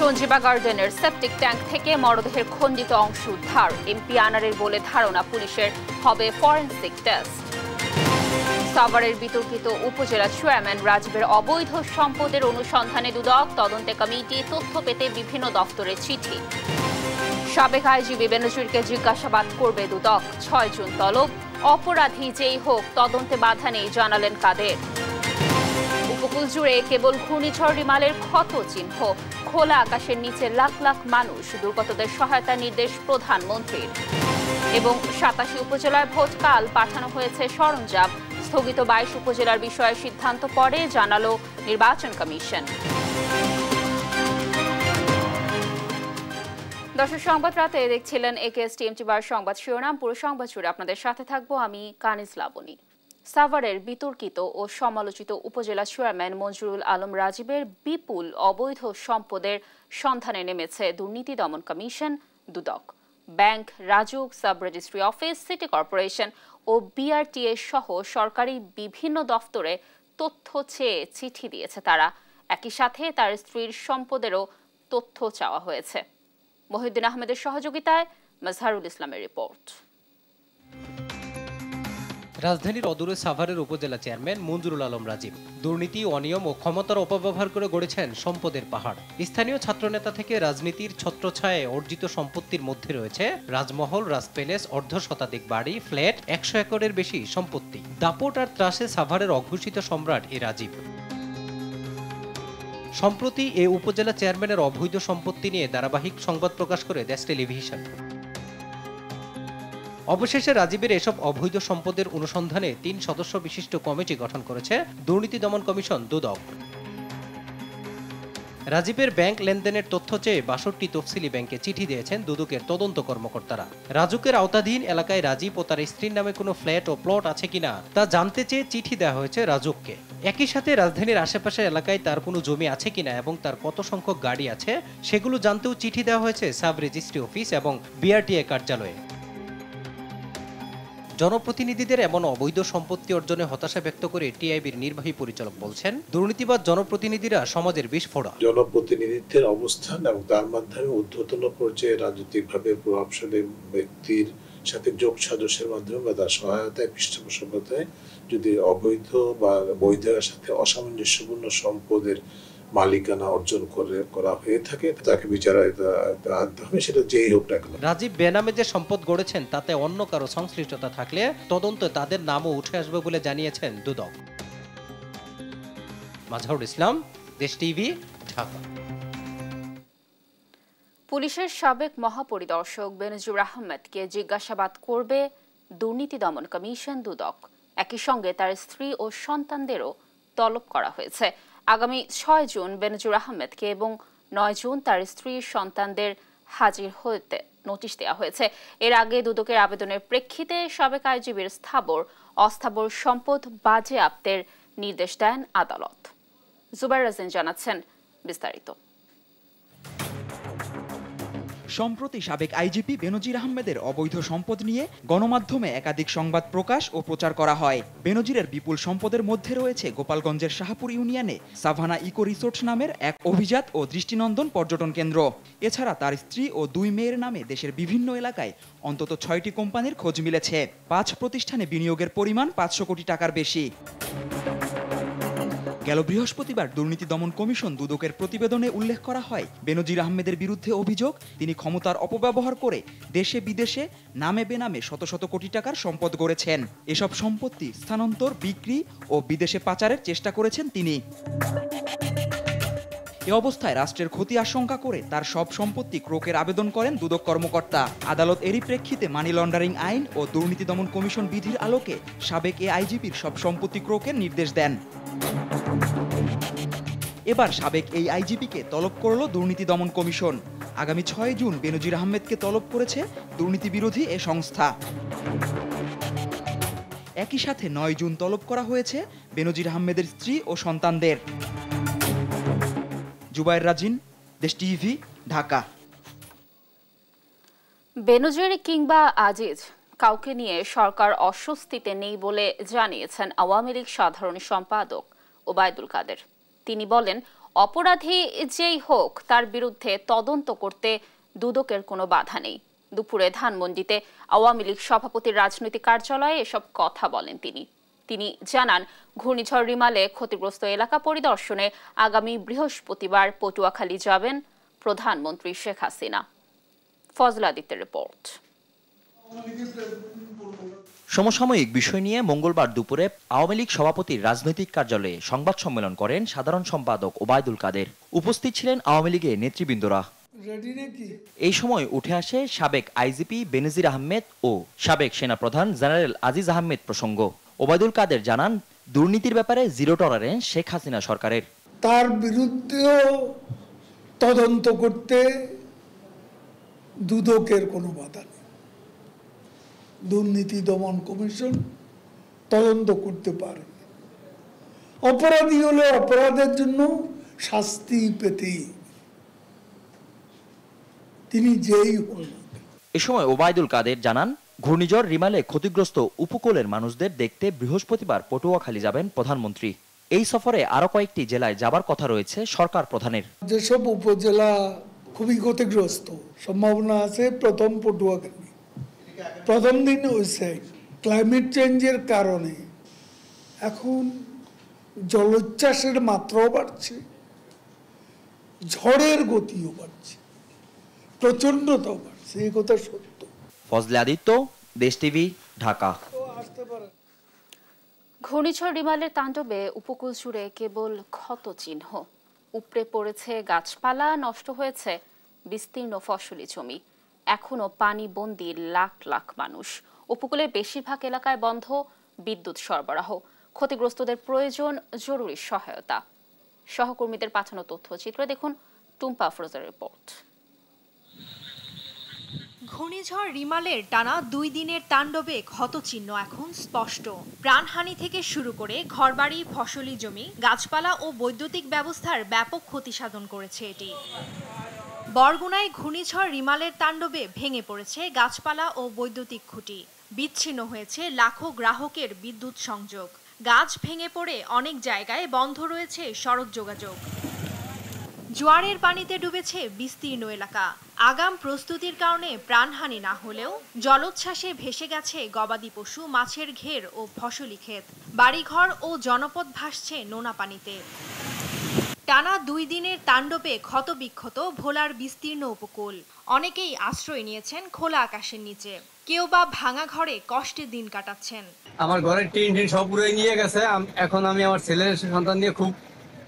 সঞ্জীবা গার্ডেনের septic tank থেকে মরদেহের খণ্ডিত অংশ উদ্ধার। এমপি আনারের বলে ধারণা পুলিশের হবে ফরেনসিক টেস্ট। সাভারের বিতর্কিত উপজেলা চেয়ারম্যান রাজীবের অবৈধ সম্পদের অনুসন্ধানে দুদক তদন্তে কমিটি, তথ্য পেতে বিভিন্ন দফতরে চিঠি। সাবেক আইজিপি বেনজিরকে জিজ্ঞাসাবাদ করবে দুদক, 6 জুন তলব। অপরাধী যেই হোক তদন্তে বাধা নেই জানালেন কাদের। উপকূল জুড়ে কেবল ঘূর্ণিঝড় রিমালের ক্ষত চিহ্ন, খোলা আকাশের নিচে লাখ লাখ মানুষ, দুর্গতদের সহায়তা নির্দেশ প্রধানমন্ত্রীর। এবং 87 উপজেলায় ভোটকাল পাঠানো হয়েছে সরঞ্জাম, স্থগিত 22 উপজেলার বিষয়ে সিদ্ধান্ত পরে জানালো নির্বাচন কমিশন। দর্শক, সংবাদ রাতে দেখছিলেন একেএস টিএমটি বার সংবাদ শিরোনাম। পুরো সংবাদ জুড়ে আপনাদের সাথে থাকবো আমি কানিজ লাবণী। সাভারের বিতর্কিত ও সমালোচিত উপজেলা চেয়ারম্যান মঞ্জুরুল আলম রাজীবের বিপুল অবৈধ সম্পদের সন্ধানে নেমেছে দুর্নীতি দমন commission, Dudok. Bank, RAJUK, sub registry office, city corporation ও বিআরটিএ সহ সরকারি বিভিন্ন দফতরে তথ্য চেয়ে চিঠি দিয়েছে তারা। একই সাথে তার স্ত্রীর সম্পদেরও তথ্য চাওয়া হয়েছে। মহিউদ্দিন আহমেদের সহযোগিতায় মাজহারুল ইসলামের রিপোর্ট। রাজধানীর অদূরে সাভারের উপজেলা চেয়ারম্যান মঞ্জুরুল আলম রাজীব দুর্নীতি, অনিয়ম ও ক্ষমতার অপব্যবহার করে গড়েছেন সম্পদের পাহাড়। স্থানীয় ছাত্রনেতা থেকে রাজনীতির ছত্রছায়ায় অর্জিত সম্পত্তির মধ্যে রয়েছে রাজমহল, রাজপ্যালেস, অর্ধশতাধিক বাড়ি, ফ্ল্যাট, 100 একরের বেশি সম্পত্তি। দাপট আর ত্রাসে সাভারের অঘোষিত সম্রাট এ রাজীব। সম্প্রতি এ উপজেলা চেয়ারম্যানের অবৈধ সম্পত্তি নিয়ে ধারাবাহিক সংবাদ প্রকাশ করে দেশ টেলিভিশন। অবশেষে রাজীবের এসব অবৈধ সম্পদের অনুসন্ধানে 3 সদস্য বিশিষ্ট কমিটি গঠন করেছে দুর্নীতি দমন কমিশন, দুদক। রাজীবের ব্যাংক লেনদেনের তথ্য চেয়ে 62টি তফসিলি ব্যাংকে চিঠি দিয়েছেন দুদকের তদন্ত কর্মকর্তারা। রাজুকের আওতাধীন এলাকায় রাজীব ও তার স্ত্রীর নামে কোনো ফ্ল্যাট ও প্লট আছে কিনা তা জানতে চেয়ে চিঠি দেওয়া হয়েছে রাজুককে। একই সাথে রাজধানীর আশেপাশের এলাকায় তার কোনো জমি আছে কিনা এবং তার কত সংখ্যক গাড়ি আছে সেগুলো জানতেও চিঠি দেওয়া হয়েছে সাব রেজিস্ট্রি অফিস এবং বিআরটিএ কার্যালয়ে। জনপ্রতিনিধিদের এমন অবৈধ সম্পত্তি অর্জনে হতাশা ব্যক্ত করে টিআইবির নির্বাহী পরিচালক বলছেন, দুর্নীতিবাদ জনপ্রতিনিধিরা সমাজের বিস্ফোরক। জনপ্রতিনিধিত্বের অবস্থান এবং তার মাধ্যমে ঊর্ধ্বতন পর্যায়ে রাজনৈতিকভাবে প্রভাবশালী ব্যক্তির সাথে যোগ সাজসের মাধ্যমে বা তার সহায়তায়, পৃষ্ঠপোষকতায় যদি অবৈধ বা বৈধের সাথে অসামঞ্জস্যপূর্ণ সম্পদের মালিকানা অর্জন করা হয়ে থাকে তাকে বিচারে আনতে হবে, সেটা যেই হোক না কেন। রাজীব বেনামে যে সম্পদ গড়েছেন তাতে অন্য কারো সংশ্লিষ্টতা থাকলে তদন্তে তাদের নামও উঠে আসবে বলে জানিয়েছেন দুদক। মাজহারুল ইসলাম, দেশ টিভি, ঢাকা। পুলিশের সাবেক মহাপরিদর্শক বেনজির আহমেদকে জিজ্ঞাসাবাদ করবে দুর্নীতি দমন কমিশন, দুদক। একই সঙ্গে তার স্ত্রী ও সন্তানদেরও তলব করা হয়েছে। আগামী 6 জুন বেনজির আহমেদকে এবং 9 জুন তার স্ত্রী সন্তানদের হাজির হতে নোটিশ দেওয়া হয়েছে। এর আগে দুদকের আবেদনের প্রেক্ষিতে সাবেক আইজিবির স্থাবর অস্থাবর সম্পদ বাজেয়াপ্তের নির্দেশ দেন আদালত। জুবাইর রাজিন জানাচ্ছেন বিস্তারিত। সম্প্রতি সাবেক আইজিপি বেনজির আহমেদের অবৈধ সম্পদ নিয়ে গণমাধ্যমে একাধিক সংবাদ প্রকাশ ও প্রচার করা হয়। বেনজিরের বিপুল সম্পদের মধ্যে রয়েছে গোপালগঞ্জের শাহপুর ইউনিয়নে সাভানা ইকো রিসোর্ট নামের এক অভিজাত ও দৃষ্টিনন্দন পর্যটন কেন্দ্র। এছাড়া তার স্ত্রী ও 2 মেয়ের নামে দেশের বিভিন্ন এলাকায় অন্তত 6টি কোম্পানির খোঁজ মিলেছে। 5 প্রতিষ্ঠানে বিনিয়োগের পরিমাণ 500 কোটি টাকার বেশি। গেল বৃহস্পতিবার দুর্নীতি দমন কমিশন দুদকের প্রতিবেদনে উল্লেখ করা হয়, বেনজির আহমেদের বিরুদ্ধে অভিযোগ তিনি ক্ষমতার অপব্যবহার করে দেশে বিদেশে নামে বেনামে শত শত কোটি টাকার সম্পদ গড়েছেন। এসব সম্পত্তি স্থানান্তর, বিক্রি ও বিদেশে পাচারের চেষ্টা করেছেন তিনি। এ অবস্থায় রাষ্ট্রের ক্ষতি আশঙ্কা করে তার সব সম্পত্তি ক্রোকের আবেদন করেন দুদক কর্মকর্তা। আদালত এরই প্রেক্ষিতে মানি লন্ডারিং আইন ও দুর্নীতি দমন কমিশন বিধির আলোকে সাবেক এ আইজিপির সব সম্পত্তি ক্রোকের নির্দেশ দেন। এবার সাবেক এই আইজিপিকে তলব করল দুর্নীতি দমন কমিশন। আগামী 6 জুন বেনজির আহমেদকে তলব করেছে দুর্নীতি বিরোধী এ সংস্থা। একই সাথে 9 জুন তলব করা হয়েছে বেনজির আহমেদের স্ত্রী ও সন্তানদের। জুবাইর রাজিন, দেশ টিভি, ঢাকা। বেনজির কিংবা আজিজ কাউকে নিয়ে সরকার অস্বস্তিতে নেই বলে জানিয়েছেন আওয়ামী লীগ সাধারণ সম্পাদক ওবায়দুল কাদের। তিনি বলেন, অপরাধী যেই হোক তার বিরুদ্ধে তদন্ত করতে দুদকের কোনো বাধা নেই। দুপুরে ধানমন্ডিতে আওয়ামী লীগ সভাপতির রাজনৈতিক কার্যালয়ে এসব কথা বলেন তিনি জানান, ঘূর্ণিঝড় রিমালে ক্ষতিগ্রস্ত এলাকা পরিদর্শনে আগামী বৃহস্পতিবার পটুয়াখালী যাবেন প্রধানমন্ত্রী শেখ হাসিনা। ফজল আদিত্যের রিপোর্ট। সমসাময়িক বিষয় নিয়ে মঙ্গলবার দুপুরে আওয়ামী লীগ সভাপতির রাজনৈতিক কার্যালয়ে সংবাদ সম্মেলন করেন সাধারণ সম্পাদক ওবায়দুল কাদের। উপস্থিত ছিলেন আওয়ামী লীগের নেতৃবৃন্দরা। এই সময় উঠে আসে সাবেক আইজিপি বেনজির আহমেদ ও সাবেক সেনাপ্রধান জেনারেল আজিজ আহমেদ প্রসঙ্গ। ওবায়দুল কাদের জানান, দুর্নীতির ব্যাপারে জিরো টলারেন্স শেখ হাসিনা সরকারের। তার বিরুদ্ধেও তদন্ত করতে দুদকের কোনো বাধা নেই। দুর্নীতি দমন কমিশন তদন্ত করতে পারে। অপরাধী হলে অপরাধের জন্য শাস্তি পেতেই তিনি যেই হন। এ সময় ওবায়দুল কাদের জানান, ঘূর্ণিঝড় রিমালে ক্ষতিগ্রস্ত উপকূলের মানুষদের দেখতে বৃহস্পতিবার পটুয়াখালী যাবেন প্রধানমন্ত্রী। এই সফরে আরো কয়েকটি জেলায় যাবার কথা রয়েছে সরকার প্রধানের। যেসব উপজেলা খুবই ক্ষতিগ্রস্ত, সম্ভাবনা আছে প্রথম পটুয়াখালী। প্রথম দিন ওই সাইড ক্লাইমেট চেঞ্জের কারণে এখন জলোচ্ছ্বাসের মাত্রাও বাড়ছে, ঝড়ের গতিও বাড়ছে, প্রচন্ডতাও বাড়ছে। এই কথা সত্য। ফজলে আদিত্য, দেশ টিভি, ঢাকা। ঘূর্ণিঝড় রিমালের তাণ্ডবে উপকূল জুড়ে কেবল ক্ষত চিহ্ন। উপড়ে পড়েছে গাছপালা, নষ্ট হয়েছে বিস্তীর্ণ ফসলি জমি। এখনো পানি বন্দী লাখ লাখ মানুষ। উপকূলের বেশিরভাগ এলাকায় বন্ধ বিদ্যুৎ সরবরাহ। ক্ষতিগ্রস্তদের প্রয়োজন জরুরি সহায়তা। সহকর্মীদের পাঠানো তথ্যচিত্র দেখুন টুম্পা আফরোজার রিপোর্ট। ঘূর্ণিঝড় রিমালের টানা 2 দিনের তাণ্ডবে ক্ষতচিহ্ন এখন স্পষ্ট। প্রাণহানি থেকে শুরু করে ঘরবাড়ি, ফসলি জমি, গাছপালা ও বৈদ্যুতিক ব্যবস্থার ব্যাপক ক্ষতি সাধন করেছে এটি। বরগুনায় ঘূর্ণিঝড় রিমালের তাণ্ডবে ভেঙে পড়েছে গাছপালা ও বৈদ্যুতিক খুঁটি। বিচ্ছিন্ন হয়েছে লাখো গ্রাহকের বিদ্যুৎ সংযোগ। গাছ ভেঙে পড়ে অনেক জায়গায় বন্ধ রয়েছে সড়ক যোগাযোগ। জোয়ারের পানিতে ডুবেছে বিস্তীর্ণ এলাকা। আগাম প্রস্তুতির কারণে প্রাণহানি না হলেও জলোচ্ছ্বাসে ভেসে গেছে গবাদি পশু, মাছের ঘের ও ফসলি ক্ষেত। বাড়িঘর ও জনপদ ভাসছে নোনা পানিতে। টানা 2 দিনের তাণ্ডবে ক্ষতবিক্ষত ভোলার বিস্তীর্ণ উপকূল। অনেকেই আশ্রয় নিয়েছেন খোলা আকাশের নিচে, কেউ বা ভাঙা ঘরে কষ্টে দিন কাটাচ্ছেন। আমার ঘরের টিন সব পুরো নিয়ে গেছে। এখন আমি আমার ছেলের সন্তান নিয়ে খুব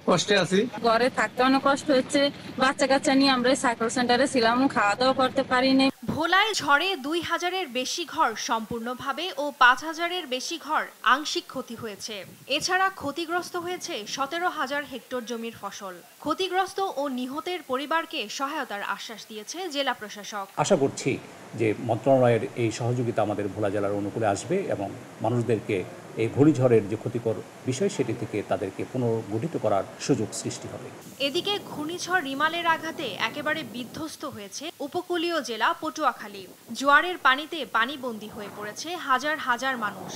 কষ্টে আছি। ঘরে থাকতে অনেক কষ্ট হচ্ছে। বাচ্চা কাচ্চা নিয়ে আমরা সাইকেল সেন্টারে ছিলাম, খাওয়া দাওয়া করতে পারিনি। ভোলায় ঝড়ে 2000-এর বেশি ঘর সম্পূর্ণভাবে ও 5000-এর বেশি ঘর আংশিক ক্ষতি হয়েছে। এছাড়া ক্ষতিগ্রস্ত হয়েছে 17,000 হেক্টর জমির ফসল। ক্ষতিগ্রস্ত ও নিহতের পরিবারকে সহায়তার আশ্বাস দিয়েছে জেলা প্রশাসক। আশা করছি যে মন্ত্রণালয়ের এই সহযোগিতা আমাদের ভোলা জেলার অনুকূলে আসবে এবং মানুষদেরকে এই ঘূর্ণিঝড়ের যে ক্ষতিকর বিষয় সেটি থেকে তাদেরকে পুনর্গঠিত করার সুযোগ সৃষ্টি হবে। এদিকে ঘূর্ণিঝড় রিমালের আঘাতে একেবারে বিধ্বস্ত হয়েছে উপকূলীয় জেলা পটুয়াখালী। জোয়ারের পানিতে পানিবন্দী হয়ে পড়েছে হাজার হাজার মানুষ।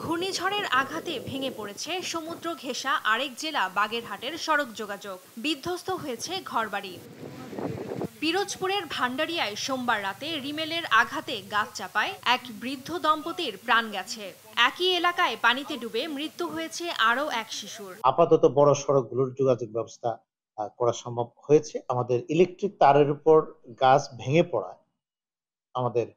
ঘূর্ণিঝড়ের আঘাতে ভেঙে পড়েছে সমুদ্র ঘেঁষা আরেক জেলা বাগেরহাটের সড়ক যোগাযোগ। বিধ্বস্ত হয়েছে ঘরবাড়ি। পিরোজপুরের ভান্ডারিয়ায় সোমবার রাতে রিমেলের আঘাতে গাছ চাপায় এক বৃদ্ধ দম্পতির প্রাণ গেছে। একই এলাকায় পানিতে ডুবে মৃত্যু হয়েছে আরও এক শিশুর। আপাতত বড় সড়কগুলোর যোগাযোগ ব্যবস্থা করা সম্ভব হয়েছে। আমাদের ইলেকট্রিক তারের উপর গাছ ভেঙে পড়ায় আমাদের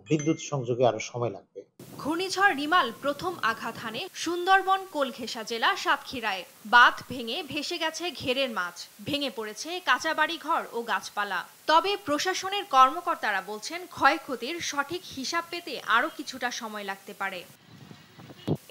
বিদ্যুৎ সংযোগে আরো সময় লাগবে। ঘূর্ণিঝড় রিমাল প্রথম আঘাত হানে সুন্দরবন কোলঘেঁষা জেলা সাতক্ষীরায়। বাঁধ ভেঙে ভেসে গেছে ঘেরের মাছ, ভেঙে পড়েছে কাঁচা বাড়ি ঘর ও গাছপালা। তবে প্রশাসনের কর্মকর্তারা বলছেন ক্ষয়ক্ষতির সঠিক হিসাব পেতে আরও কিছুটা সময় লাগতে পারে।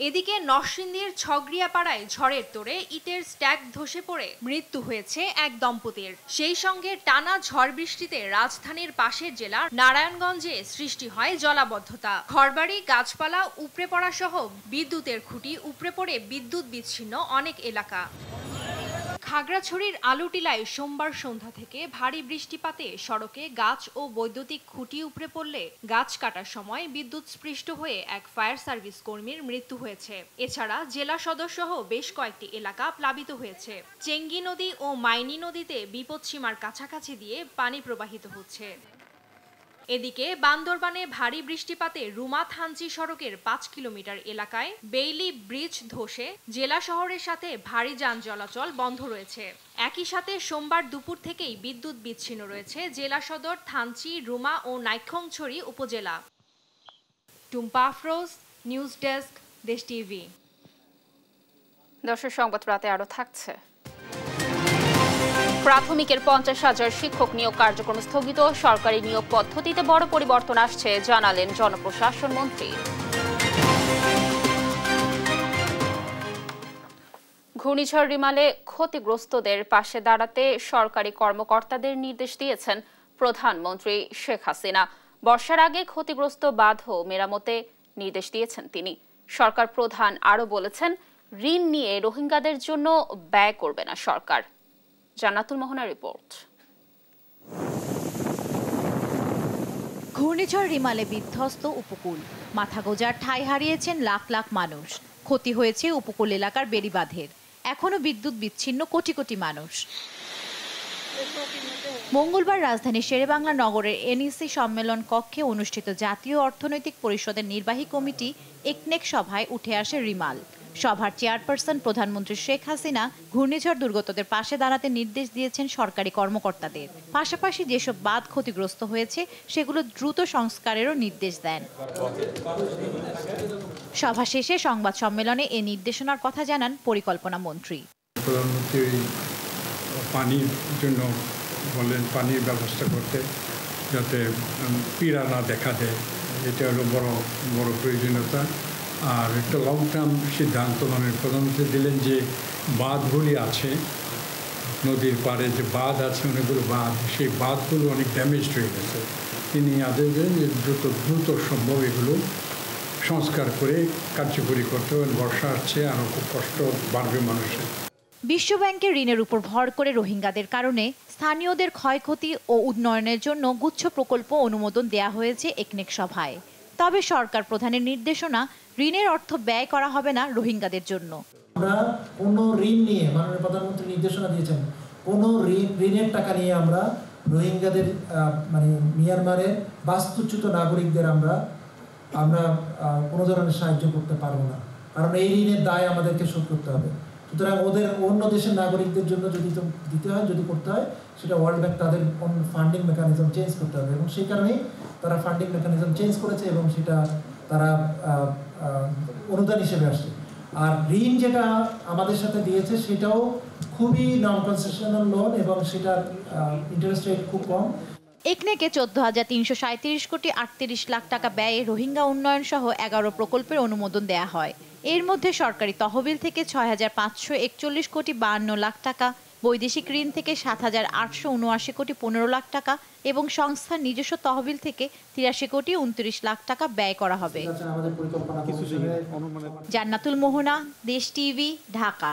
এদিকে নরসিংদীর ছগরিয়াপাড়ায় ঝড়ের তোড়ে ইটের স্ট্যাক ধসে পড়ে মৃত্যু হয়েছে এক দম্পতির। সেই সঙ্গে টানা ঝড় বৃষ্টিতে রাজধানীর পাশের জেলা নারায়ণগঞ্জে সৃষ্টি হয় জলাবদ্ধতা। ঘরবাড়ি, গাছপালা উপড়ে পড়া সহ বিদ্যুতের খুঁটি উপড়ে পড়ে বিদ্যুৎ বিচ্ছিন্ন অনেক এলাকা। খাগড়াছড়ির আলুটিলায় সোমবার সন্ধ্যা থেকে ভারী বৃষ্টিপাতে সড়কে গাছ ও বৈদ্যুতিক খুঁটি উপড়ে পড়লে গাছ কাটার সময় বিদ্যুৎস্পৃষ্ট হয়ে এক ফায়ার সার্ভিস কর্মীর মৃত্যু হয়েছে। এছাড়া জেলা সদর সহ বেশ কয়েকটি এলাকা প্লাবিত হয়েছে। চেঙ্গি নদী ও মাইনী নদীতে বিপদসীমার কাছাকাছি দিয়ে পানি প্রবাহিত হচ্ছে। এদিকে বান্দরবানে ভারী বৃষ্টিপাতে রুমা থানচি সড়কের ৫ কিলোমিটার এলাকায় বেইলি ব্রিজ ধসে জেলা শহরের সাথে ভারী যান চলাচল বন্ধ রয়েছে। একই সাথে সোমবার দুপুর থেকেই বিদ্যুৎ বিচ্ছিন্ন রয়েছে জেলা সদর, থানচি, রুমা ও নাইক্ষ্যংছড়ি উপজেলা। টুম্পা আফরোজ, নিউজ ডেস্ক, দেশ টিভি। দর্শক, সংবাদ রাতে আরো থাকছে। প্রাথমিকের 50,000 শিক্ষক নিয়োগ কার্যক্রম স্থগিত। সরকারি নিয়োগ পদ্ধতিতে বড় পরিবর্তন আসছে, জানালেন জনপ্রশাসন মন্ত্রী। ঘূর্ণিঝড় রিমালে ক্ষতিগ্রস্তদের পাশে দাঁড়াতে সরকারি কর্মকর্তাদের নির্দেশ দিয়েছেন প্রধানমন্ত্রী শেখ হাসিনা। বর্ষার আগে ক্ষতিগ্রস্ত বাঁধ মেরামতে নির্দেশ দিয়েছেন তিনি। সরকার প্রধান আরও বলেছেন, ঋণ নিয়ে রোহিঙ্গাদের জন্য ব্যয় করবে না সরকার। জান্নাতুল মোহনার রিপোর্ট। ঘূর্ণিঝড় রিমালে বিধ্বস্ত উপকূল, মাথা গোঁজার ঠাঁই হারিয়েছেন লাখ লাখ মানুষ। ক্ষতি হয়েছে উপকূল এলাকার বেড়িবাঁধের, এখনো বিদ্যুৎ বিচ্ছিন্ন কোটি কোটি মানুষ। মঙ্গলবার রাজধানীর শেরেবাংলা নগরের এনইসি সম্মেলন কক্ষে অনুষ্ঠিত জাতীয় অর্থনৈতিক পরিষদের নির্বাহী কমিটি একনেক সভায় উঠে আসে রিমাল। সভার চেয়ারপারসন প্রধানমন্ত্রী শেখ হাসিনা ঘূর্ণিঝড় দুর্গতদের পাশে দাঁড়াতে নির্দেশ দিয়েছেন সরকারি কর্মকর্তাদের। পাশাপাশি যেসব বাঁধ ক্ষতিগ্রস্ত হয়েছে সেগুলো দ্রুত সংস্কারেরও নির্দেশ দেন। সভা শেষে সংবাদ সম্মেলনে এ নির্দেশনার কথা জানান পরিকল্পনা মন্ত্রী। প্রধানমন্ত্রী পানির জন্য বললেন পানির ব্যবস্থা করতে, যাতে পীড়া না দেখা দেয়, এটা হলো বড় প্রয়োজনীয়তা। আর একটা লং টার্ম সিদ্ধান্ত প্রধানমন্ত্রী দিলেন যে বাঁধগুলি আছে, নদীর পাড়ে যে বাঁধ আছে অনেকগুলো বাঁধ, সেই বাঁধগুলো অনেক ড্যামেজ হয়ে গেছে। তিনি আদেশ দেন যে দ্রুত সম্ভব এগুলো সংস্কার করে কার্যকরী করতে হবে। বর্ষা আসছে, আরও খুব কষ্ট বাড়বে মানুষের। বিশ্বব্যাংকের ঋণের উপর ভর করে রোহিঙ্গাদের কারণে স্থানীয়দের ক্ষয়ক্ষতি ও উন্নয়নের জন্য গুচ্ছ প্রকল্প অনুমোদন দেয়া হয়েছে একনেক সভায়। তবে সরকার প্রধানের নির্দেশনা, ঋণের অর্থ ব্যয় করা হবে না রোহিঙ্গাদের জন্য। আমরা কোনো ঋণ নিয়ে, মাননীয় প্রধানমন্ত্রী নির্দেশনা দিয়েছেন, কোনো ঋণের টাকা নিয়ে আমরা রোহিঙ্গাদের মিয়ানমারের বাস্তুচ্যুত নাগরিকদের আমরা কোনো ধরনের সাহায্য করতে পারবো না, কারণ এই ঋণের দায় আমাদেরকে শোধ করতে হবে। সুতরাং ওদের অন্য দেশের নাগরিকদের জন্য যদি দিতে হয়, যদি করতে হয়, সেটা ওয়ার্ল্ড ব্যাংক তাদের ফান্ডিং মেকানিজম চেঞ্জ করতে হবে, এবং সেই কারণেই তারা ফান্ডিং মেকানিজম চেঞ্জ করেছে এবং সেটা তারা অনুদান হিসেবে আসছে। আর ঋণ যেটা আমাদের সাথে দিয়েছে সেটাও খুবই নন কনসেশনাল লোন এবং সেটার ইন্টারেস্ট রেট খুব কম। একনেকে 14,337 কোটি 38 লাখ টাকা ব্যয়ে রোহিঙ্গা উন্নয়ন সহ 11 প্রকল্পের অনুমোদন দেয়া হয়। এর মধ্যে সরকারি তহবিল থেকে 6,541 কোটি 52 লাখ টাকা, বৈদেশিক ঋণ থেকে 7,879 কোটি 15 লাখ টাকা এবং সংস্থার নিজস্ব তহবিল থেকে 83 কোটি 29 লাখ টাকা ব্যয় করা হবে। জান্নাতুল মোহনা, দেশ টিভি, ঢাকা।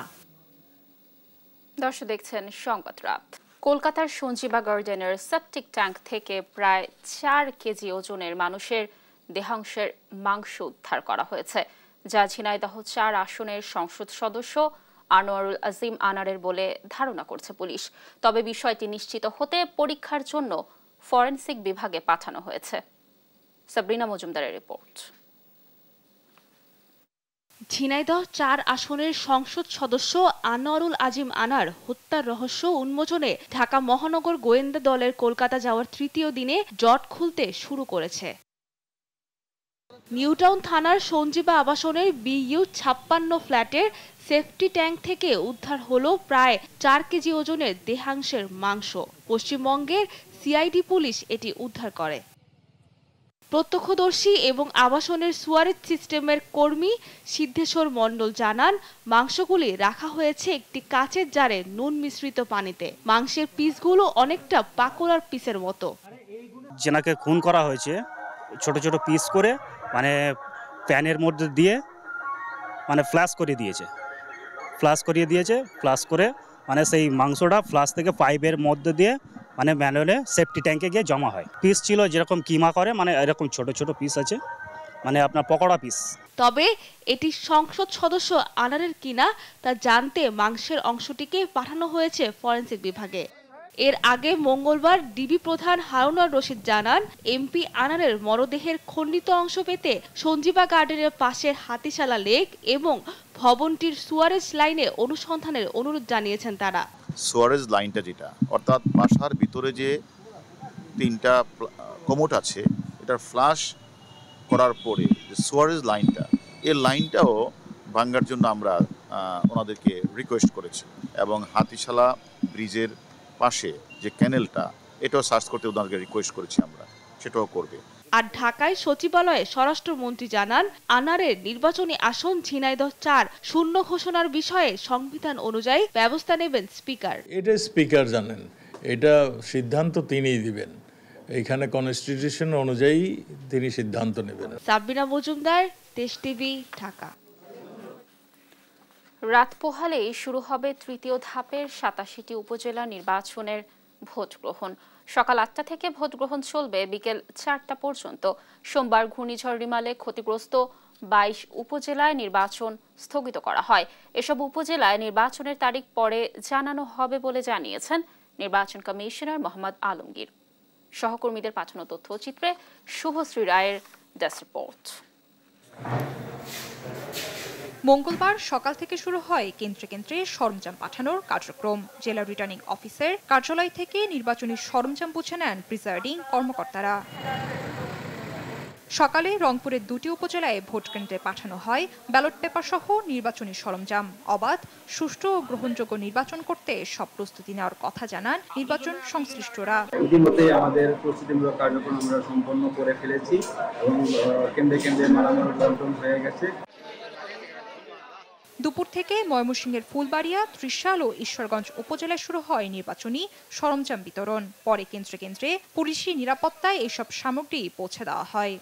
দর্শক দেখছেন সংবাদ রাত। কলকাতার সঞ্জীবা গার্ডেনের সেপটিক ট্যাঙ্ক থেকে প্রায় 4 কেজি ওজনের মানুষের দেহাংশের মাংস উদ্ধার করা হয়েছে, যা ঝিনাইদহ 4 আসনের সংসদ সদস্য আনোয়ারুল আজিম আনারের বলে ধারণা করছে পুলিশ। তবে বিষয়টি নিশ্চিত হতে পরীক্ষার জন্য ফরেনসিক বিভাগে পাঠানো হয়েছে। সাবরিনা মজুমদারের রিপোর্ট। ঝিনাইদহ 4 আসনের সংসদ সদস্য আনোয়ারুল আজিম আনার হত্যার রহস্য উন্মোচনে ঢাকা মহানগর গোয়েন্দা দলের কলকাতা যাওয়ার 3য় দিনে জট খুলতে শুরু করেছে। নিউটাউন থানার সঞ্জীবা আবাসনের BU 56 ফ্ল্যাটের সেফটি ট্যাঙ্ক থেকে উদ্ধার হলো প্রায় 4 কেজি ওজনের দেহাংশের মাংস। পশ্চিমবঙ্গের CID পুলিশ এটি উদ্ধার করে। প্রত্যক্ষদর্শী এবং আবাসনের সুয়ারেজ সিস্টেমের কর্মী সিদ্ধেশ্বর মণ্ডল জানান, মাংসগুলি রাখা হয়েছে একটি কাচের জারে নুন মিশ্রিত পানিতে। মাংসের পিসগুলো অনেকটা পাকোড়ার পিসের মতো। যেনাকে খুন করা হয়েছে ছোট ছোট পিস করে প্যানের মধ্যে দিয়ে ফ্ল্যাশ করিয়ে দিয়েছে। ফ্ল্যাশ করে মানে সেই মাংসটা ফ্লাশ থেকে পাইপের মধ্যে দিয়ে মানে ম্যানুয়ালে সেফটি ট্যাঙ্কে গিয়ে জমা হয়। পিস ছিল যেরকম কিমা করে, মানে এরকম ছোট ছোট পিস আছে, মানে আপনার পকোড়া পিস। তবে এটি সংসদ সদস্য আনারের কিনা তা জানতে মাংসের অংশটিকে পাঠানো হয়েছে ফরেনসিক বিভাগে। এর আগে মঙ্গলবার ডিবি প্রধান হারুনুর রশিদ জানান, এমপি আনারের মরদেহের খণ্ডিত অংশ পেতে সঞ্জীবা গার্ডেনের পাশের হাতিশালা লেক এবং ভবনটির সুয়ারেজ লাইনে অনুসন্ধানের অনুরোধ জানিয়েছেন তারা। সুয়ারেজ লাইনটা যেটা, অর্থাৎ বাসার ভিতরে যে 3টা কমোড আছে, এটার ফ্লাশ করার পরে যে সুয়ারেজ লাইনটা, এই লাইনটাও ভাঙার জন্য আমরা ওনাদেরকে রিকোয়েস্ট করেছি, এবং হাতিশালা ব্রিজের পাশে যে ক্যানেলটা, এটাও সার্চ করতে ওনাদেরকে রিকোয়েস্ট করেছি আমরা, সেটাও করবে। আর ঢাকায় সচিবালয়ে স্বরাষ্ট্রমন্ত্রী জানান, আনারের নির্বাচনী আসন ঝিনাইদহ 4 শূন্য ঘোষণার বিষয়ে সংবিধান অনুযায়ী ব্যবস্থা নেবেন স্পিকার। এটা স্পিকার জানেন, এটা সিদ্ধান্ত তিনিই দিবেন, এখানে কনস্টিটিউশন অনুযায়ী তিনি সিদ্ধান্ত নেবেন। সাবিনা মজুমদার, দেশ টিভি, ঢাকা। রাত পোহালেই শুরু হবে তৃতীয় ধাপের 87টি উপজেলা নির্বাচনের ভোট গ্রহণ। সকাল 8টা থেকে ভোট গ্রহণ চলবে বিকেল 4টা পর্যন্ত। সোমবার ঘূর্ণিঝড় রিমালে ক্ষতিগ্রস্ত 22 উপজেলায় নির্বাচন স্থগিত করা হয়। এসব উপজেলায় নির্বাচনের তারিখ পরে জানানো হবে বলে জানিয়েছেন নির্বাচন কমিশনার মোহাম্মদ আলমগীর। সহকর্মীদের পাঠানো তথ্যচিত্রে শুভশ্রী রায়ের ডেস্ক রিপোর্ট। মঙ্গলবার সকাল থেকে শুরু হয় কেন্দ্রে কেন্দ্রে সরঞ্জাম পাঠানোর কার্যক্রম। জেলা রিটার্নিং অফিসার কার্যালয় থেকে নির্বাচনী সরঞ্জাম বুঝে নেন প্রিসাইডিং কর্মকর্তারা। সকালে রংপুরের 2টি উপজেলায় ভোট কেন্দ্রে পাঠানো হয় ব্যালট পেপার সহ নির্বাচনী সরঞ্জাম। অবাধ, সুষ্ঠু ও গ্রহণযোগ্য নির্বাচন করতে সব প্রস্তুতি নেওয়ার কথা জানান নির্বাচন সংশ্লিষ্টরা। ইতিমধ্যে আমাদের প্রস্তুতিমূলক কার্যক্রম আমরা সম্পন্ন করে ফেলেছি এবং কেন্দ্রে কেন্দ্রে মালামাল বন্টন হয়ে গেছে। দুপুর থেকে ময়মনসিংহের ফুলবাড়িয়া, ত্রিশাল ও ঈশ্বরগঞ্জ উপজেলায় শুরু হয় নির্বাচনী সরঞ্জাম বিতরণ। পরে কেন্দ্রে কেন্দ্রে পুলিশি নিরাপত্তায় এসব সামগ্রী পৌঁছে দেওয়া হয়।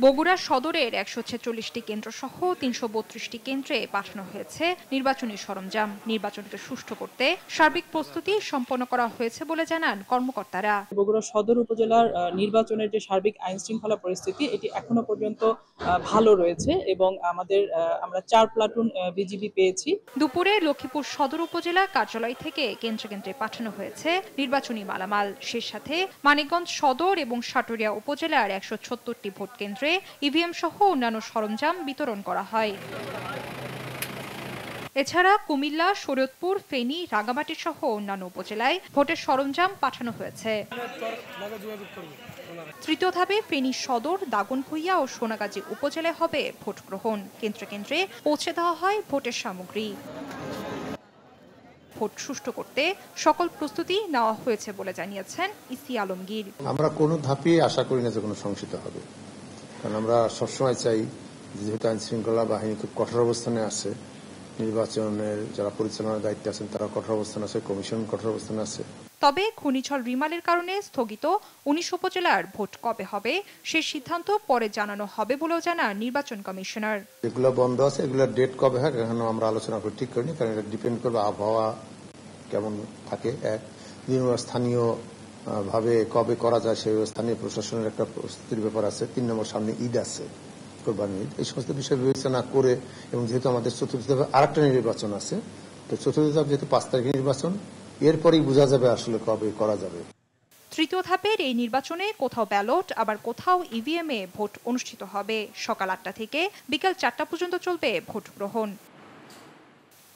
বগুড়া সদরের 146টি কেন্দ্র সহ 332টি কেন্দ্রে পাঠানো হয়েছে নির্বাচনী সরঞ্জাম। নির্বাচনকে সুষ্ঠু করতে সার্বিক প্রস্তুতি সম্পন্ন করা হয়েছে বলে জানান কর্মকর্তারা। বগুড়া সদর উপজেলার নির্বাচনের যে সার্বিক আইন শৃঙ্খলা পরিস্থিতি, এটি এখনো পর্যন্ত ভালো রয়েছে এবং আমরা 4 প্লাটুন বিজিবি পেয়েছি। দুপুরে লক্ষ্মীপুর সদর উপজেলা কার্যালয় থেকে কেন্দ্রে কেন্দ্রে পাঠানো হয়েছে নির্বাচনী মালামাল। সে সাথে মানিকগঞ্জ সদর এবং সাটুরিয়া উপজেলার 176টি ভোট কেন্দ্রে ইভিএম সহ অন্যান্য সরঞ্জাম বিতরণ করা হয়। এছাড়া কুমিল্লা, শরীয়তপুর, ফেনী, রাঙ্গামাটি সহ অন্যান্য উপজেলায় ভোটের সরঞ্জাম পাঠানো হয়েছে। তৃতীয় ধাপে ফেনী সদর, দাগনভূঞা ও সোনাগাজী উপজেলায় হবে ভোট গ্রহণ। কেন্দ্রে কেন্দ্রে পৌঁছে দেওয়া হয় ভোটের সামগ্রী। ভোট সুষ্ঠু করতে সকল প্রস্তুতি নেওয়া হয়েছে বলে জানিয়েছেন ইসি আলমগীর। আমরা কোনো ধাপে আশা করি না যে কোনো সংশোধন হবে, কারণ আমরা সবসময় চাই, যেহেতু আইন শৃঙ্খলা বাহিনী খুব কঠোর অবস্থানে আছে, নির্বাচনের যারা পরিচালনার দায়িত্বে আছেন তারা কঠোর অবস্থানে আছে, কমিশন কঠোর অবস্থানে আছে। তবে ঘূর্ণিঝড় রিমালের কারণে স্থগিত 19 উপজেলার ভোট কবে হবে সে সিদ্ধান্ত পরে জানানো হবে বলেও জানান নির্বাচন কমিশনার। যেগুলো বন্ধ আছে এগুলোর ডেট কবে হয় এখনো আমরা আলোচনা করে ঠিক করিনি, কারণ এটা ডিপেন্ড করবে আবহাওয়া কেমন থাকে, এক স্থানীয় ভাবে কবে করা যায় সেই স্থানীয় প্রশাসনের একটা প্রস্তুতির ব্যাপার আছে, 3 নম্বর সামনে ঈদ আছে, কোরবানি ঈদ, এই সমস্ত বিষয় বিবেচনা করে, এবং যেহেতু আমাদের চতুর্থ ধাপে আরেকটা নির্বাচন আছে, তো চতুর্থ ধাপ যেহেতু 5 তারিখে নির্বাচন, এরপরেই বোঝা যাবে আসলে কবে করা যাবে। তৃতীয় ধাপের এই নির্বাচনে কোথাও ব্যালট, আবার কোথাও ইভিএম এ ভোট অনুষ্ঠিত হবে। সকাল 8টা থেকে বিকেল 4টা পর্যন্ত চলবে ভোট গ্রহণ।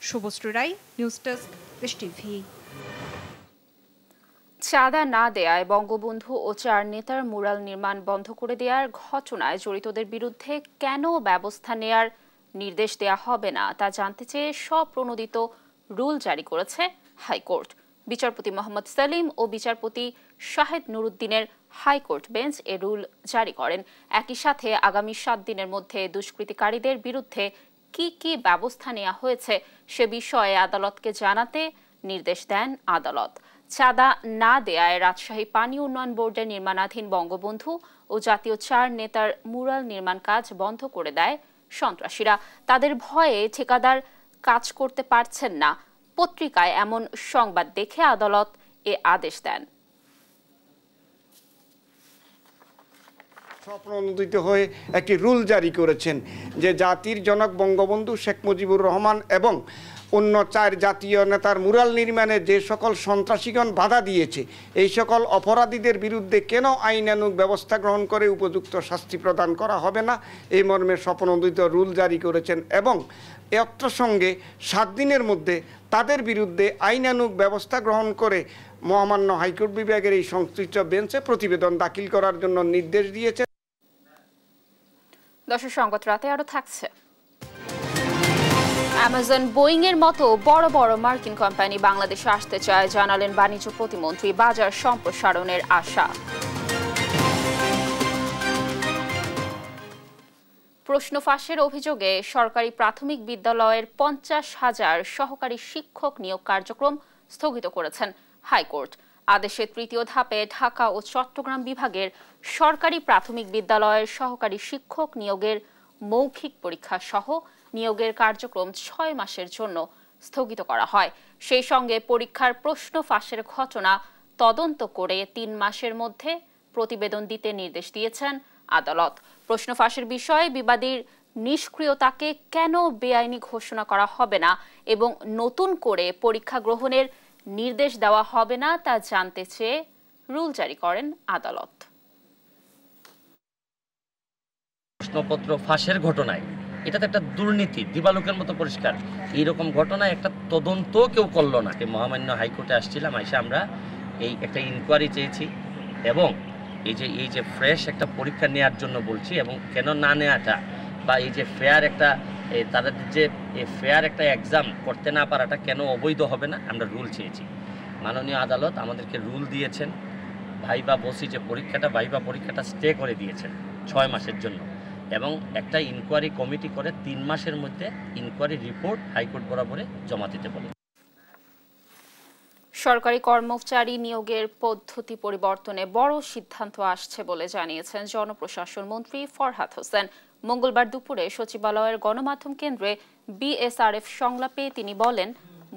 শুভশ্রী রায়, নিউজ ডেস্ক, দেশ টিভি। চাঁদা না দেয়ায় বঙ্গবন্ধু ও 4 নেতার মুরাল নির্মাণ বন্ধ করে দেওয়ার ঘটনায় জড়িতদের বিরুদ্ধে কেন ব্যবস্থা নেয়ার নির্দেশ দেয়া হবে না তা জানতে চেয়ে স্বপ্রণোদিত রুল জারি করেছে হাইকোর্ট। বিচারপতি মোহাম্মদ সেলিম ও বিচারপতি শাহেদ নুরুদ্দিনের হাইকোর্ট বেঞ্চ এ রুল জারি করেন। একই সাথে আগামী 7 দিনের মধ্যে দুষ্কৃতিকারীদের বিরুদ্ধে কি কি ব্যবস্থা নেওয়া হয়েছে সে বিষয়ে আদালতকে জানাতে নির্দেশ দেন আদালত। চাঁদা না দেয়ায় রাজশাহী পানি উন্নয়ন বোর্ডের নির্মাণাধীন বঙ্গবন্ধু ও জাতীয় 4 নেতার মুরাল নির্মাণ কাজ বন্ধ করে দেয় সন্ত্রাসীরা। তাদের ভয়ে ঠিকাদার কাজ করতে পারছেন না। পত্রিকায় এমন সংবাদ দেখে আদালত এ আদেশ দেন। স্বপ্রণোদিত হয়ে একটি রুল জারি করেছেন যে জাতির জনক বঙ্গবন্ধু শেখ মুজিবুর রহমান এবং অন্য 4 জাতীয় নেতার মুরাল নির্মাণে যে সকল সন্ত্রাসীগণ বাধা দিয়েছে, এই সকল অপরাধীদের বিরুদ্ধে কেন আইনানুগ ব্যবস্থা গ্রহণ করে উপযুক্ত শাস্তি প্রদান করা হবে না, এই মর্মে স্বপ্রণোদিত রুল জারি করেছেন এবং এত্র সঙ্গে 7 দিনের মধ্যে তাদের বিরুদ্ধে আইনানুগ ব্যবস্থা গ্রহণ করে মহামান্য হাইকোর্ট বিভাগের এই সংশ্লিষ্ট বেঞ্চে প্রতিবেদন দাখিল করার জন্য নির্দেশ দিয়েছে। দর্শক, সংবাদ রাতে আরো থাকছে। অ্যামাজন, বোয়িং এর মতো বড় বড় মার্কিন কোম্পানি বাংলাদেশে আসতে চায়, জানালেন বাণিজ্য প্রতিমন্ত্রী। বাজার সম্প্রসারণের আশা। প্রশ্ন ফাঁসের অভিযোগে সরকারি প্রাথমিক বিদ্যালয়ের 50,000 সহকারী শিক্ষক নিয়োগ কার্যক্রম স্থগিত করেছেন হাইকোর্ট। আদেশে 3য় ধাপে ঢাকা ও চট্টগ্রাম বিভাগের সরকারি প্রাথমিক বিদ্যালয়ের সহকারী শিক্ষক নিয়োগের মৌখিক পরীক্ষা সহ নিয়োগের কার্যক্রম 6 মাসের জন্য স্থগিত করা হয়। সেই সঙ্গে পরীক্ষার প্রশ্ন ফাঁসের ঘটনা তদন্ত করে 3 মাসের মধ্যে প্রতিবেদন দিতে নির্দেশ দিয়েছেন আদালত। প্রশ্ন ফাঁসের বিষয়ে বিবাদীর নিষ্ক্রিয়তাকে কেন বেআইনি ঘোষণা করা হবে না এবং নতুন করে পরীক্ষা গ্রহণের নির্দেশ দেওয়া হবে না তা জানতে চেয়ে রুল জারি করেন আদালত। প্রশ্নপত্র ফাঁসের ঘটনায় এটা তো একটা দুর্নীতি, দিবালোকের মতো পরিষ্কার। এইরকম ঘটনায় একটা তদন্ত কেউ করলো না। মহামান্য হাইকোর্টে আসছিলাম, এসে আমরা এই একটা ইনকোয়ারি চেয়েছি এবং এই যে ফ্রেশ একটা পরীক্ষা নেওয়ার জন্য বলছি এবং কেন না নেওয়াটা বা এই যে ফেয়ার একটা তাদের যে ফেয়ার একটা এক্সাম করতে না পারাটা কেন অবৈধ হবে না, আমরা রুল চেয়েছি। মাননীয় আদালত আমাদেরকে রুল দিয়েছেন, ভাইবা বসি যে ভাইবা পরীক্ষাটা স্টে করে দিয়েছেন 6 মাসের জন্য এবং একটা ইনকোয়ারি কমিটি করে 3 মাসের মধ্যে ইনকোয়ারি রিপোর্ট হাইকোর্ট বরাবরে জমা দিতে বলে। সরকারি কর্মচারী নিয়োগের পদ্ধতি পরিবর্তনে বড় সিদ্ধান্ত আসছে বলে জানিয়েছেন জনপ্রশাসন মন্ত্রী ফরহাদ হোসেন। মঙ্গলবার দুপুরে সচিবালয়ের গণমাধ্যম কেন্দ্রে বিএসআরএফ সংলাপে তিনি বলেন,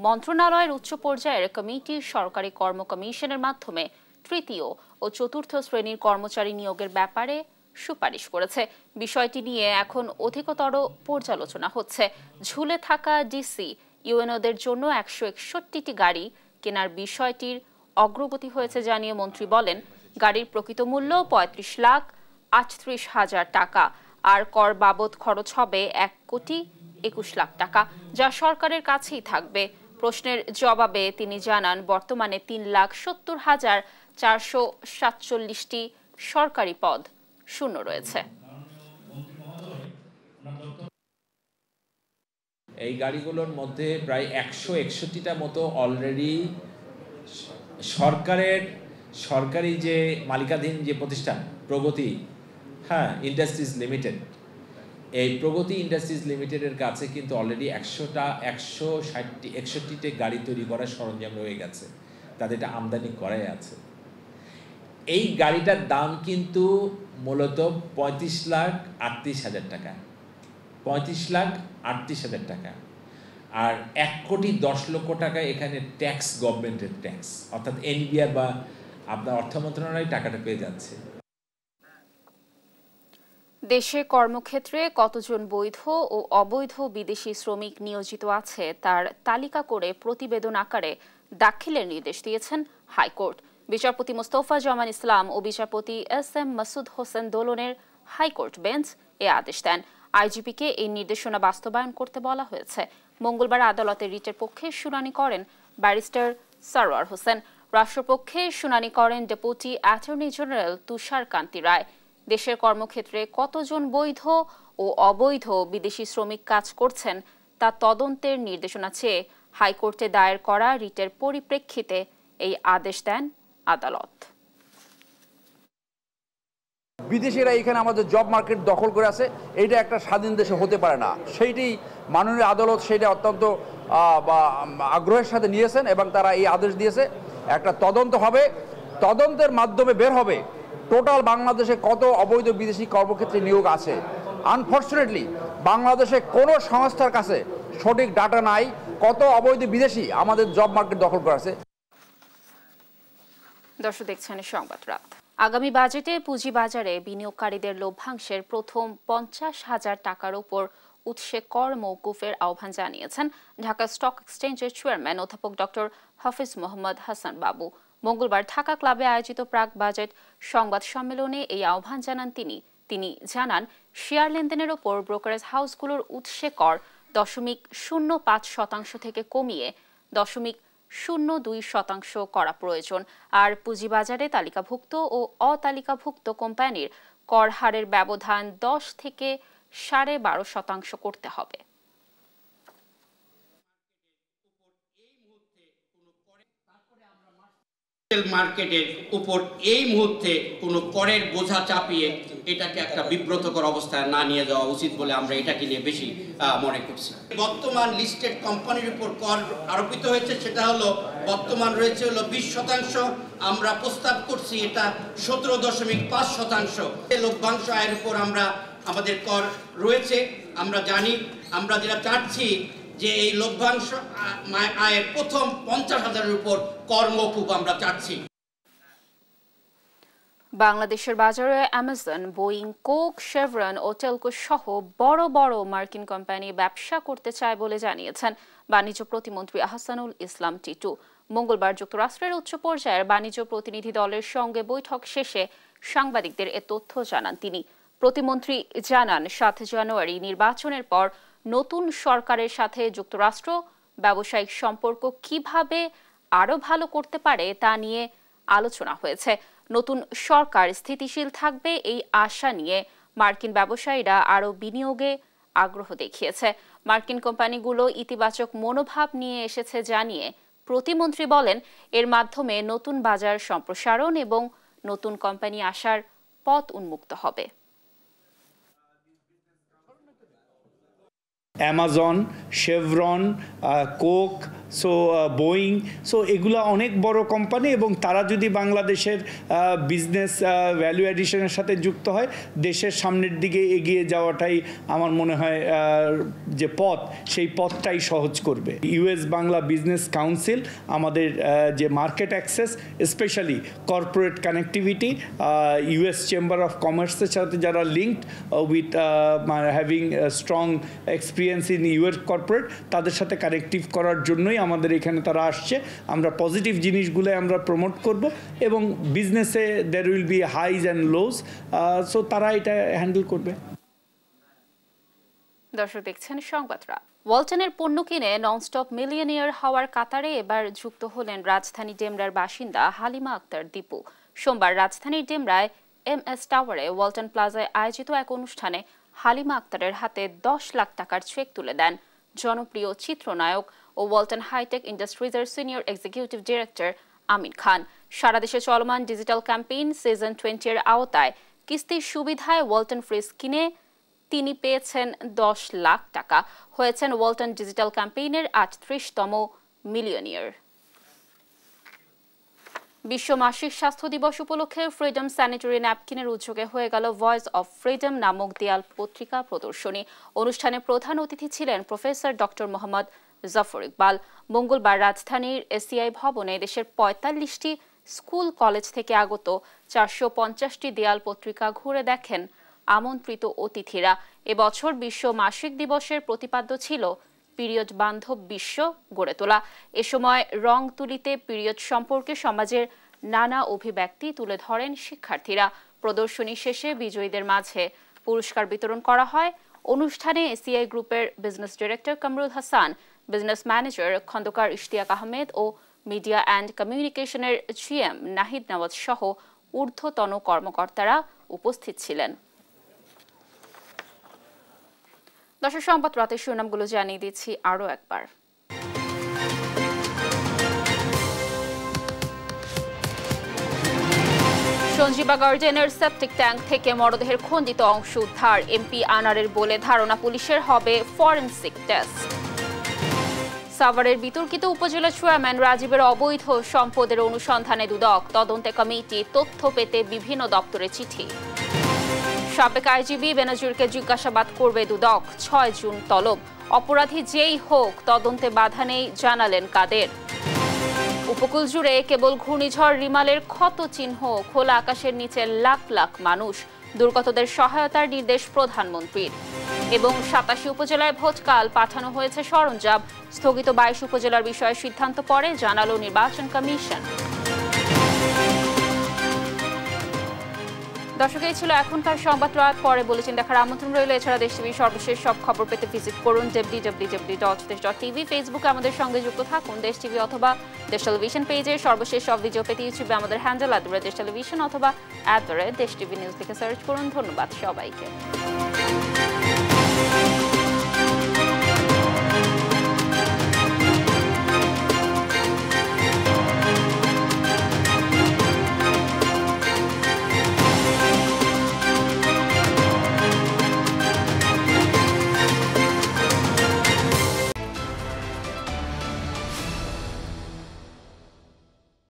মন্ত্রণালয়ের উচ্চ পর্যায়ের কমিটি সরকারি কর্ম কমিশনের মাধ্যমে 3য় ও 4র্থ শ্রেণীর কর্মচারী নিয়োগের ব্যাপারে সুপারিশ করেছে। বিষয়টি নিয়ে এখন অধিকতর পর্যালোচনা হচ্ছে। ঝুলে থাকা ডিসি ইউএনওদের জন্য 161টি গাড়ি কেনার বিষয়টির অগ্রগতি হয়েছে জানিয়ে মন্ত্রী বলেন, গাড়ির প্রকৃত মূল্য 35,38,000 টাকা আর কর বাবদ খরচ হবে 1,21,00,000 টাকা, যা সরকারের কাছেই থাকবে। প্রশ্নের জবাবে তিনি জানান, বর্তমানে 3,70,447টি সরকারি পদ শূন্য রয়েছে। এই গাড়িগুলোর মধ্যে প্রায় 161টা মতো অলরেডি সরকারি যে মালিকাধীন যে প্রতিষ্ঠান প্রগতি ইন্ডাস্ট্রিজ লিমিটেড, এই প্রগতি ইন্ডাস্ট্রিজ লিমিটেডের কাছে কিন্তু অলরেডি 161টি গাড়ি তৈরি করার সরঞ্জাম রয়ে গেছে, তাদের এটা আমদানি করাই আছে। এই গাড়িটার দাম কিন্তু মূলত 35,38,000 টাকা, 35,38,000 টাকা। আর 1,10,00,000 টাকা এখানে ট্যাক্স, গভর্নমেন্টের ট্যাক্স, অর্থাৎ এনবিআর বা আপনার অর্থ মন্ত্রণালয় টাকাটা পেয়ে যাচ্ছে। দেশে কর্মক্ষেত্রে কতজন বৈধ ও অবৈধ বিদেশি শ্রমিক নিয়োজিত আছে তার তালিকা করে প্রতিবেদন আকারে দাখিলের নির্দেশ দিয়েছেন হাইকোর্ট। বিচারপতি মোস্তফা জামান ইসলাম ও বিচারপতি এস.এম. মাসুদ হোসেন দোলনের হাইকোর্ট বেঞ্চ এ আদেশ দেন। আইজিপিকে এই নির্দেশনা বাস্তবায়ন করতে বলা হয়েছে। মঙ্গলবার আদালতে রিটের পক্ষে শুনানি করেন ব্যারিস্টার সারোয়ার হোসেন। রাষ্ট্রপক্ষে শুনানি করেন ডেপুটি অ্যাটর্নি জেনারেল তুষার কান্তি রায়। দেশের কর্মক্ষেত্রে কতজন বৈধ ও অবৈধ বিদেশি শ্রমিক কাজ করছেন তা তদন্তের নির্দেশনা চেয়ে হাইকোর্টে দায়ের করা রিটের পরিপ্রেক্ষিতে এই আদেশ দেন আদালত। বিদেশিরা এখানে আমাদের জব মার্কেট দখল করে আছে, এইটা একটা স্বাধীন দেশে হতে পারে না। সেইটি মাননীয় আদালত সেটা অত্যন্ত আগ্রহের সাথে নিয়েছেন এবং তারা এই আদেশ দিয়েছে। একটা তদন্ত হবে, তদন্তের মাধ্যমে বের হবে টোটাল বাংলাদেশে কত অবৈধ বিদেশি কর্মক্ষেত্রে নিয়োগ আছে। আনফর্চুনেটলি বাংলাদেশে কোনো সংস্থার কাছে সঠিক ডাটা নাই, কত অবৈধ বিদেশি আমাদের জব মার্কেট দখল করেছে। দর্শক দেখছেন সংবাদ রাত। আগামী বাজেটে পুঁজিবাজারে বিনিয়োগকারীদের লভ্যাংশের প্রথম 50,000 টাকার উপর উৎসে কর মওকুফের আহ্বান জানিয়েছেন ঢাকা স্টক এক্সচেঞ্জের চেয়ারম্যান অধ্যাপক ডক্টর হাফিজ মোহাম্মদ হাসান বাবু। মঙ্গলবার ঢাকা ক্লাবে আয়োজিত প্রাক বাজেট সংবাদ সম্মেলনে এই আহ্বান জানান তিনি জানান, শেয়ার লেনদেনের ওপর ব্রোকারেজ হাউসগুলোর উৎসে কর 0.05% থেকে কমিয়ে 0.02% করা প্রয়োজন। আর পুঁজিবাজারে তালিকাভুক্ত ও অতালিকাভুক্ত কোম্পানির কর হারের ব্যবধান 10 থেকে 12.5% করতে হবে। মার্কেটের উপর এই মুহূর্তে কোনো করের বোঝা চাপিয়ে এটাকে একটা বিব্রতকর অবস্থায় না নিয়ে যাওয়া উচিত বলে আমরা এটাকে নিয়ে বেশি মনে করছি। বর্তমান লিস্টেড কোম্পানির উপর কর আরোপিত হয়েছে, সেটা হলো বর্তমান রয়েছে হলো 20%, আমরা প্রস্তাব করছি এটা 17.5%। লভ্যাংশ আয়ের উপর আমাদের কর রয়েছে। আমরা জানি, আমরা যেটা চাচ্ছি যে এই লভ্যাংশ আয়ের প্রথম 50,000-এর উপর কর মওকুফ আমরা চাচ্ছি। বাংলাদেশের বাজারে অ্যামাজন, বোয়িং, কোক, শেভরন ও টেলকো সহ বড় বড় মার্কিন কোম্পানি ব্যবসা করতে চায় বলে জানিয়েছেন বাণিজ্য প্রতিমন্ত্রী আহসানুল ইসলাম টিটু। মঙ্গলবার যুক্তরাষ্ট্রের উচ্চ পর্যায়ের বাণিজ্য প্রতিনিধি দলের সঙ্গে বৈঠক শেষে সাংবাদিকদের এ তথ্য জানান তিনি। প্রতিমন্ত্রী জানান, 7 জানুয়ারি নির্বাচনের পর নতুন সরকারের সাথে যুক্তরাষ্ট্র ব্যবসায়িক সম্পর্ক কিভাবে আরো ভালো করতে পারে তা নিয়ে আলোচনা হয়েছে। নতুন সরকার স্থিতিশীল থাকবে এই আশা নিয়ে মার্কিন ব্যবসায়ীরা আরো বিনিয়োগে আগ্রহ দেখিয়েছে। মার্কিন কোম্পানিগুলো ইতিবাচক মনোভাব নিয়ে এসেছে জানিয়ে প্রতিমন্ত্রী বলেন, এর মাধ্যমে নতুন বাজার সম্প্রসারণ এবং নতুন কোম্পানি আসার পথ উন্মুক্ত হবে। অ্যামাজন, শেভরন, কোক, বোয়িং, এগুলো অনেক বড় কোম্পানি এবং তারা যদি বাংলাদেশের বিজনেস ভ্যালু অ্যাডিশনের সাথে যুক্ত হয়, দেশের সামনের দিকে এগিয়ে যাওয়াটাই আমার মনে হয় যে পথ, সেই পথটাই সহজ করবে। ইউএস বাংলা বিজনেস কাউন্সিল আমাদের যে market access, specially corporate connectivity, US chamber of কমার্সের সাথে যারা linked with having strong experience in US corporate, তাদের সাথে কানেক্টিভ করার জন্যই আমাদের এখানে তারা আসছে। আমরা পজিটিভ জিনিসগুলো আমরা প্রমোট করব এবং বিজনেসে there will be highs and lows, so তারা এটা হ্যান্ডেল করবে। দর্শক দেখছেন সংবাদ রাত। ওয়ালটনের পণ্য কিনে ননস্টপ মিলিয়নিয়ার হওয়ার কাতারে এবার যুক্ত হলেন রাজধানী ডেমরার বাসিন্দা হালিমা আক্তার দীপু। সোমবার রাজধানীর ডেমরায় MS টাওয়ারে ওয়ালটন প্লাজায় আয়োজিত এক অনুষ্ঠানে হালিমা আক্তারের হাতে 10 লাখ টাকার চেক তুলে দেন জনপ্রিয় চিত্রনায়ক ও ওয়ালটন হাইটেক ইন্ডাস্ট্রিজের senior executive director Amin Khan. সারা দেশে চলমান ডিজিটাল ক্যাম্পেইন সিজন 20 এর আওতায় কিস্তির সুবিধায় ওয়ালটন ফ্রিজ কিনে তিনি পেয়েছেন 10 লাখ টাকা, হয়েছেন ওয়ালটন ডিজিটাল ক্যাম্পেইনের 38তম মিলিয়নিয়ার। বিশ্ব মাসিক স্বাস্থ্য দিবস উপলক্ষে ফ্রিডম স্যানিটারি ন্যাপকিনের উদ্যোগে হয়ে গেল ভয়েস অফ ফ্রিডম নামক দেয়াল পত্রিকা প্রদর্শনী। অনুষ্ঠানে প্রধান অতিথি ছিলেন প্রফেসর ডক্টর মোহাম্মদ জাফর ইকবাল। মঙ্গলবার রাজধানীর এসিআই ভবনে দেশের 45টি স্কুল কলেজ থেকে আগত 450টি দেয়াল পত্রিকা ঘুরে দেখেন আমন্ত্রিত অতিথিরা। এবছর বিশ্ব মাসিক দিবসের প্রতিপাদ্য ছিল পিরিয়ড বান্ধব বিশ্ব গড়ে তোলা। এ সময় রং তুলিতে পিরিয়ড সম্পর্কে সমাজের নানা অভিব্যক্তি তুলে ধরেন শিক্ষার্থীরা। প্রদর্শনী শেষে বিজয়ীদের মাঝে পুরস্কার বিতরণ করা হয়। অনুষ্ঠানে এসিআই গ্রুপের business director Kamrul Hasan, business manager Khandaker Ishtiaq Ahmed ও মিডিয়া অ্যান্ড কমিউনিকেশনের GM নাহিদ নওয়াজ সহ ঊর্ধ্বতন কর্মকর্তারা উপস্থিত ছিলেন। দর্শক, সংবাদ রাতের শিরোনামগুলো জানিয়ে দিচ্ছি আরও একবার। সঞ্জীবা গার্ডেনের সেপটিক ট্যাঙ্ক থেকে মরদেহের খণ্ডিত অংশ উদ্ধার। MP আনারের বলে ধারণা পুলিশের হবে ফরেনসিক টেস্ট। সাভারের বিতর্কিত উপজেলা চেয়ারম্যান রাজীবের অবৈধ সম্পদের অনুসন্ধানে দুদক, তদন্তে কমিটি, তথ্য পেতে বিভিন্ন দপ্তরে চিঠি। সাবেক আইজিবি বেনজিরকে জিজ্ঞাসাবাদ করবে দুদক, 6 জুন তলব। অপরাধী যেই হোক তদন্তে বাধা নেই জানালেন কাদের। উপকূল জুড়ে কেবল ঘূর্ণিঝড় রিমালের ক্ষত চিহ্ন, খোলা আকাশের নিচে লাখ লাখ মানুষ, দুর্গতদের সহায়তার নির্দেশ প্রধানমন্ত্রীর। এবং 87 উপজেলায় ভোটকাল পাঠানো হয়েছে সরঞ্জাম, স্থগিত 22 উপজেলার বিষয়ে সিদ্ধান্ত পরে জানালো নির্বাচন কমিশন। দর্শক, এই ছিল এখনকার সংবাদ রাত। পরে বুলেটিন দেখার আমন্ত্রণ রইল। এছাড়া দেশ টিভির সর্বশেষ সব খবর পেতে ভিজিট করুন www.desh.tv। ফেসবুকে আমাদের সঙ্গে যুক্ত থাকুন দেশ টিভি অথবা দেশ টেলিভিশন পেজে। সর্বশেষ সব ভিডিও পেতে ইউটিউবে আমাদের হ্যান্ডেল @দেশ টেলিভিশন অথবা @দেশ টিভি নিউজ থেকে সার্চ করুন। ধন্যবাদ সবাইকে।